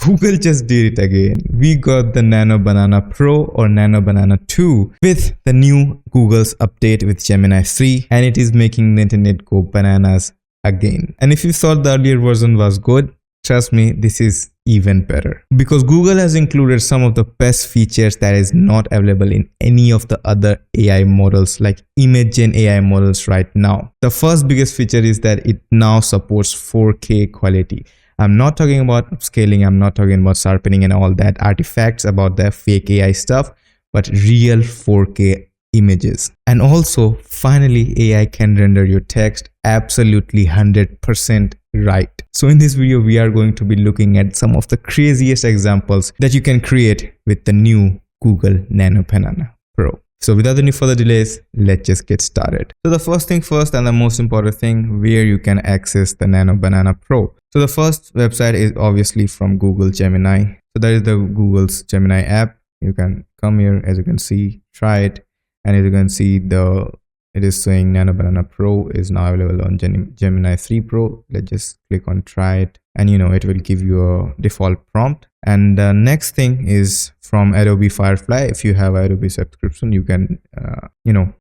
Google just did it again. We got the Nano Banana Pro or Nano Banana 2 with the new Google's update with Gemini 3, and it is making the internet go bananas again. And if you thought the earlier version was good, trust me, this is even better, because Google has included some of the best features that is not available in any of the other AI models, like image gen AI models right now. The first biggest feature is that it now supports 4K quality. I'm not talking about upscaling, I'm not talking about sharpening and all that artifacts about the fake AI stuff, but real 4K images. And also, finally, AI can render your text absolutely 100% right. So in this video, we are going to be looking at some of the craziest examples that you can create with the new Google Nano Banana Pro. So without any further delays, let's just get started. So the first thing first, and the most important thing, where you can access the Nano Banana Pro. So the first website is obviously from Google Gemini. So that is the Google's Gemini app. You can come here, as you can see, try it. And as you can see, it is saying Nano Banana Pro is now available on Gemini 3 Pro. Let's just click on try it, and it will give you a default prompt. And the next thing is from Adobe Firefly. If you have Adobe subscription, you can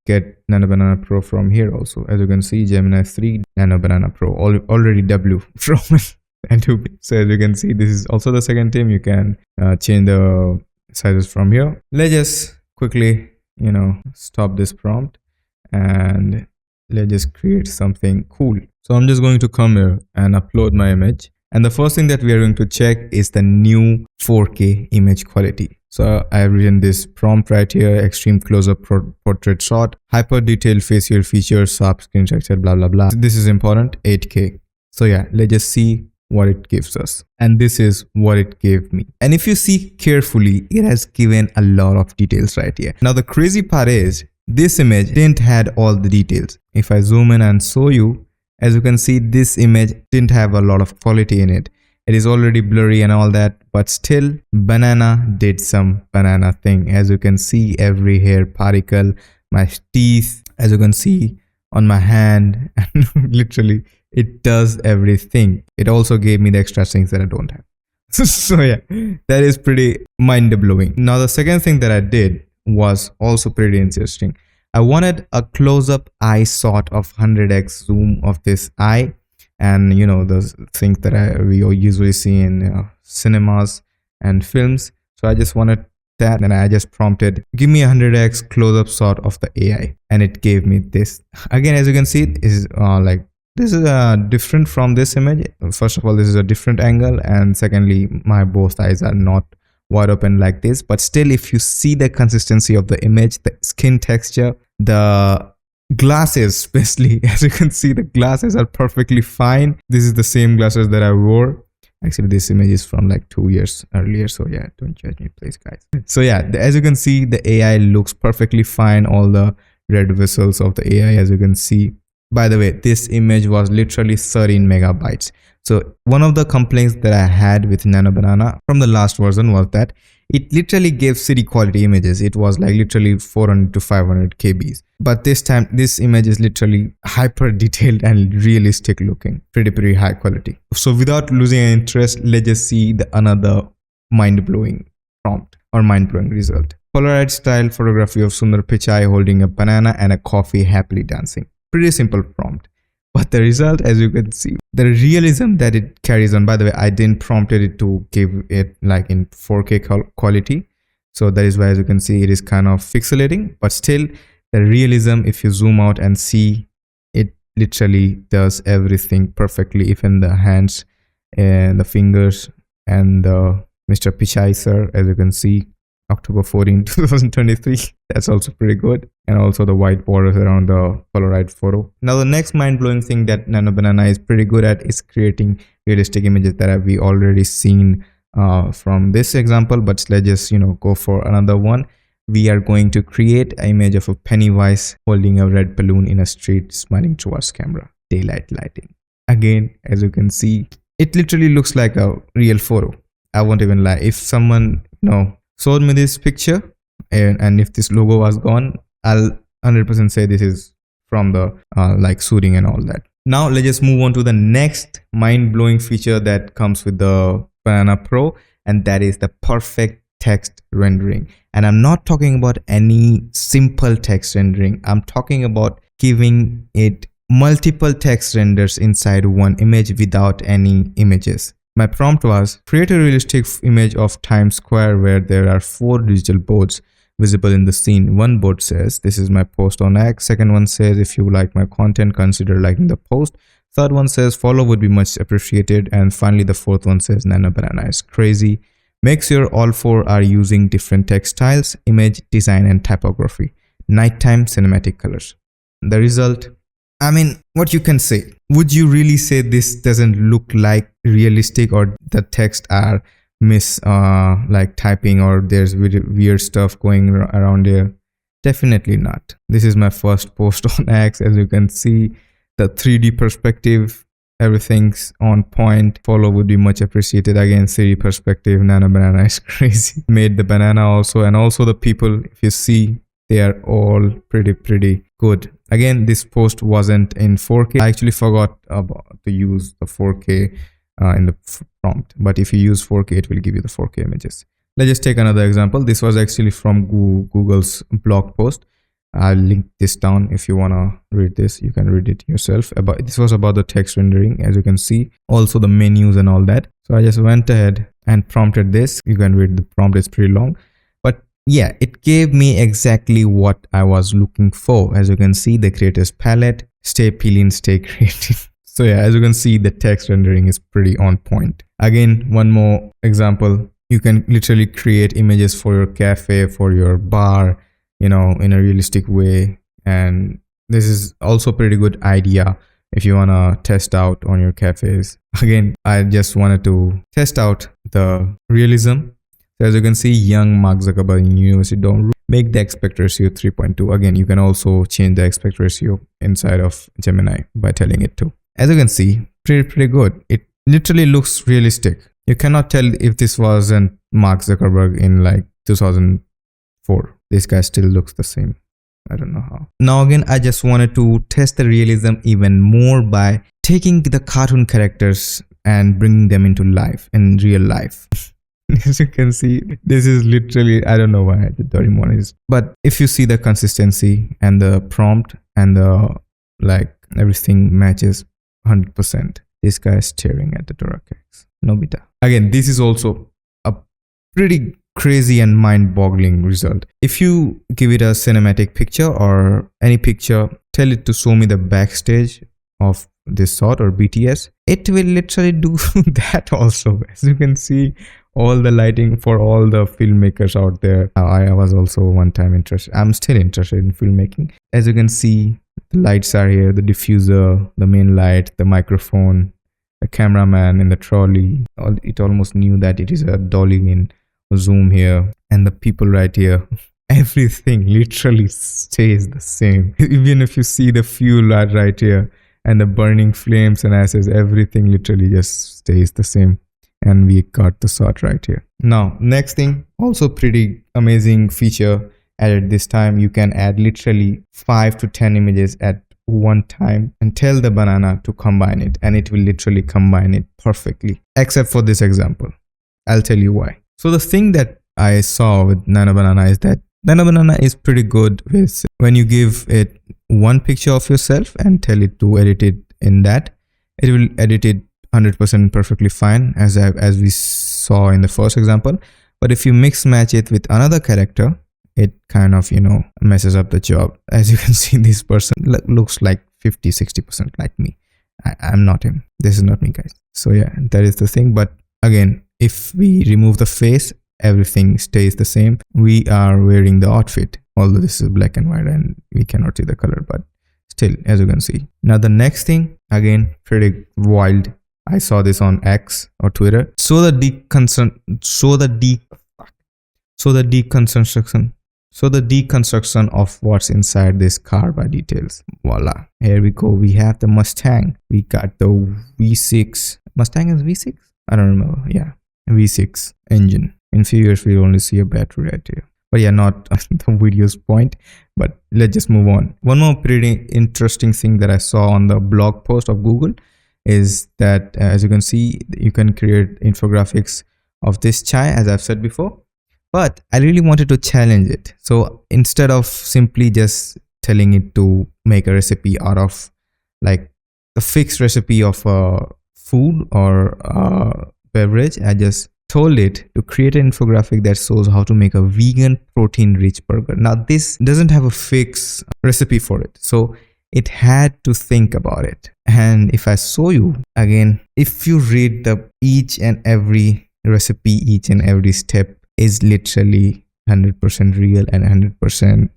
get Nano Banana Pro from here also. As you can see, Gemini 3 Nano Banana Pro already W from Adobe. So as you can see, this is also the second theme. You can change the sizes from here. Let's just quickly stop this prompt and let's just create something cool. So I'm just going to come here and upload my image, and the first thing that we are going to check is the new 4K image quality. So I have written this prompt right here: extreme close-up portrait shot, hyper detailed facial features, sharp screen texture, blah blah blah. This is important, 8K. So yeah, let's just see what it gives us, and this is what it gave me. And if you see carefully, it has given a lot of details right here. Now the crazy part is this image didn't had all the details. If I zoom in and show you, as you can see, this image didn't have a lot of quality in it. It is already blurry and all that, but still banana did some banana thing. As you can see, every hair particle, my teeth, as you can see on my hand, and literally it does everything. It also gave me the extra things that I don't have. So yeah, that is pretty mind-blowing. Now the second thing that I did was also pretty interesting. I wanted a close-up eye shot of 100x zoom of this eye, and those things that we usually see in cinemas and films. So I just wanted that, and I just prompted, give me a 100x close-up shot of the AI, and it gave me this. Again, as you can see, it is this is different from this image. First of all, this is a different angle, and secondly, my both eyes are not wide open like this. But still, if you see the consistency of the image, the skin texture, the glasses especially, as you can see, the glasses are perfectly fine. This is the same glasses that I wore. Actually, this image is from like 2 years earlier, so yeah, don't judge me please, guys. So yeah, as you can see, the AI looks perfectly fine. All the red vessels of the AI, as you can see. By the way, this image was literally 13 megabytes. So one of the complaints that I had with Nano Banana from the last version was that it literally gave city quality images. It was like literally 400 to 500 kbs. But this time, this image is literally hyper detailed and realistic looking, pretty high quality. So without losing interest, let's just see another mind-blowing prompt or mind-blowing result. Polaroid style photography of Sundar Pichai holding a banana and a coffee happily dancing. Pretty simple prompt, but the result, as you can see, the realism that it carries on. By the way, I didn't prompted it to give it like in 4K quality, so that is why, as you can see, it is kind of pixelating, but still the realism, if you zoom out and see, it literally does everything perfectly, even the hands and the fingers and the Mr. Pichai sir, as you can see, October 14, 2023. That's also pretty good. And also the white borders around the Polaroid photo. Now the next mind-blowing thing that Nano Banana is pretty good at is creating realistic images that we already seen from this example. But let's just go for another one. We are going to create an image of a Pennywise holding a red balloon in a street, smiling towards camera. Daylight lighting. Again, as you can see, it literally looks like a real photo. I won't even lie. If someone showed me this picture and if this logo was gone, I'll 100% say this is from the like shooting and all that. Now let's just move on to the next mind-blowing feature that comes with the Banana Pro, and that is the perfect text rendering. And I'm not talking about any simple text rendering. I'm talking about giving it multiple text renders inside one image without any images. My prompt was create a realistic image of Times Square where there are 4 digital boards visible in the scene. One board says, this is my post on X. Second one says, if you like my content, consider liking the post. Third one says, follow would be much appreciated. And finally, the fourth one says, Nano Banana is crazy. Make sure all 4 are using different text styles, image, design, and typography. Nighttime cinematic colors. The result, I mean, what you can say? Would you really say this doesn't look like realistic, or the text are like typing, or there's weird stuff going around here? Definitely not. This is my first post on X. As you can see, the 3D perspective, everything's on point. Follow would be much appreciated. Again, 3D perspective. Nano Banana is crazy. Made the banana also, and also the people, if you see, they are all pretty good. Again, this post wasn't in 4K. I actually forgot to use the 4K in the prompt, but if you use 4K, it will give you the 4K images. Let's just take another example. This was actually from Google's blog post. I'll link this down. If you want to read this, you can read it yourself. This was about the text rendering, as you can see, also the menus and all that. So I just went ahead and prompted this. You can read the prompt, it's pretty long, but yeah, it gave me exactly what I was looking for. As you can see, the creators palette, stay peeling, stay creative. So yeah, as you can see, the text rendering is pretty on point. Again, one more example. You can literally create images for your cafe, for your bar, you know, in a realistic way. And this is also a pretty good idea if you want to test out on your cafes. Again, I just wanted to test out the realism. So as you can see, young Mark Zuckerberg in university don't make the aspect ratio 3.2. Again, you can also change the aspect ratio inside of Gemini by telling it to. As you can see, pretty good. It literally looks realistic. You cannot tell if this wasn't Mark Zuckerberg in like 2004. This guy still looks the same. I don't know how. Now again, I just wanted to test the realism even more by taking the cartoon characters and bringing them into life, in real life. As you can see, this is literally, I don't know why the Doraemon is, but if you see the consistency and the prompt and the like, everything matches 100%. This guy is staring at the Dora cakes. Nobita. Again, this is also a pretty crazy and mind-boggling result. If you give it a cinematic picture or any picture, tell it to show me the backstage of this sort or BTS, it will literally do that also. As you can see, all the lighting for all the filmmakers out there. I was also one time interested. I'm still interested in filmmaking. As you can see, the lights are here, the diffuser, the main light, the microphone, the cameraman in the trolley. It almost knew that it is a dolly in zoom here, and the people right here. Everything literally stays the same. Even if you see the fuel right here and the burning flames and ashes, everything literally just stays the same. And we got the shot right here. Now, next thing, also pretty amazing feature added this time. You can add literally 5 to 10 images at one time and tell the banana to combine it, and it will literally combine it perfectly, except for this example. I'll tell you why. So the thing that I saw with Nano Banana is that Nano Banana is pretty good with when you give it one picture of yourself and tell it to edit it in that, it will edit it 100% perfectly fine, as we saw in the first example. But if you mix match it with another character, it kind of, you know, messes up the job. As you can see, this person looks like 50-60% like me. I'm not him. This is not me, guys. So yeah, that is the thing. But again, if we remove the face, everything stays the same. We are wearing the outfit, although this is black and white and we cannot see the color, but still, as you can see. Now the next thing, again, pretty wild. I saw this on X or Twitter. So the deconstruction of what's inside this car by details. Voila. Here we go. We have the Mustang. We got the V6. Mustang is V6? I don't remember. Yeah. V6 engine. In few years, we'll only see a battery right here. But yeah, not the video's point. But let's just move on. One more pretty interesting thing that I saw on the blog post of Google is that as you can see, you can create infographics of this chai, as I've said before. But I really wanted to challenge it. So instead of simply just telling it to make a recipe out of like a fixed recipe of a food or a beverage, I just told it to create an infographic that shows how to make a vegan protein rich burger. Now this doesn't have a fixed recipe for it, so it had to think about it. And if I show you again, if you read the each and every recipe, each and every step is literally 100% real and 100%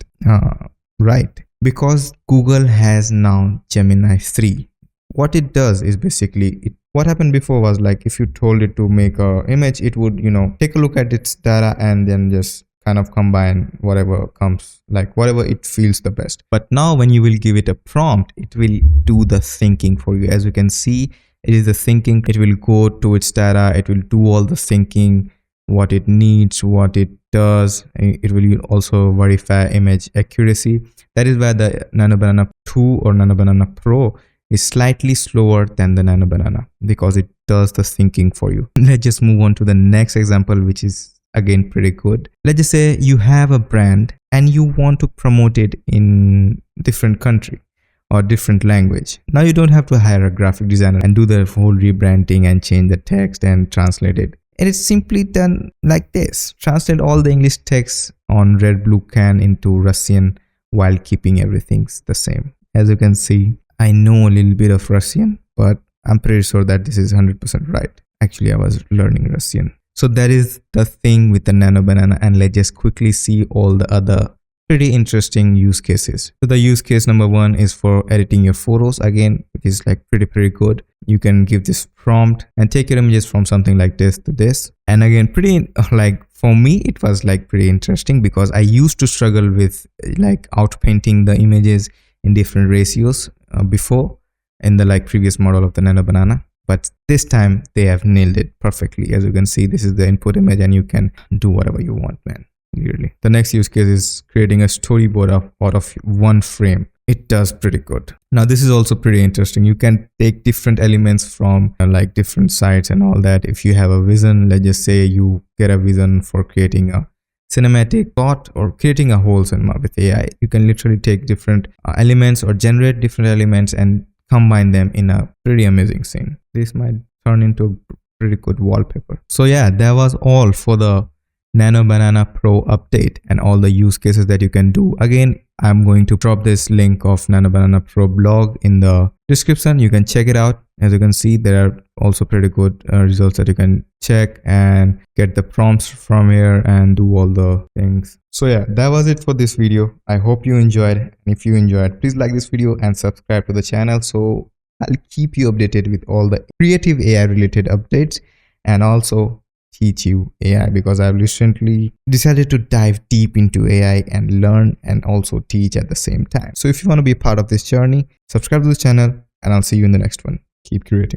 right, because Google has now Gemini 3. What it does is basically what happened before was like if you told it to make a image, it would, you know, take a look at its data and then just kind of combine whatever comes, like whatever it feels the best. But now when you will give it a prompt, it will do the thinking for you. As you can see, it is the thinking. It will go to its data, it will do all the thinking, what it needs, what it does. It will also verify image accuracy. That is why the Nano Banana 2 or Nano Banana Pro is slightly slower than the Nano Banana, because it does the thinking for you. Let's just move on to the next example, which is again pretty good. Let's just say you have a brand and you want to promote it in different country or different language. Now you don't have to hire a graphic designer and do the whole rebranding and change the text and translate it. It is simply done like this. Translate all the English text on red blue can into Russian while keeping everything the same. As you can see, I know a little bit of Russian, but I'm pretty sure that this is 100% right. Actually, I was learning Russian. So that is the thing with the Nano Banana, and let's just quickly see all the other pretty interesting use cases. So the use case number 1 is for editing your photos. Again, it is like pretty good. You can give this prompt and take your images from something like this to this. And again, pretty like for me, it was like pretty interesting because I used to struggle with like outpainting the images in different ratios before in the like previous model of the Nano Banana. But this time they have nailed it perfectly. As you can see, this is the input image and you can do whatever you want, man. Clearly. The next use case is creating a storyboard out of one frame. It does pretty good. Now this is also pretty interesting. You can take different elements from like different sites and all that. If you have a vision, let's just say you get a vision for creating a cinematic thought or creating a whole cinema with AI. You can literally take different elements or generate different elements and combine them in a pretty amazing scene. This might turn into a pretty good wallpaper. So yeah, that was all for the Nano Banana Pro update and all the use cases that you can do. Again, I'm going to drop this link of Nano Banana Pro blog in the description. You can check it out. As you can see, there are also pretty good results that you can check and get the prompts from here and do all the things. So yeah, that was it for this video. I hope you enjoyed. And if you enjoyed, please like this video and subscribe to the channel. So I'll keep you updated with all the creative AI related updates and also teach you AI, because I've recently decided to dive deep into AI and learn and also teach at the same time. So if you want to be a part of this journey, subscribe to the channel and I'll see you in the next one. Keep creating.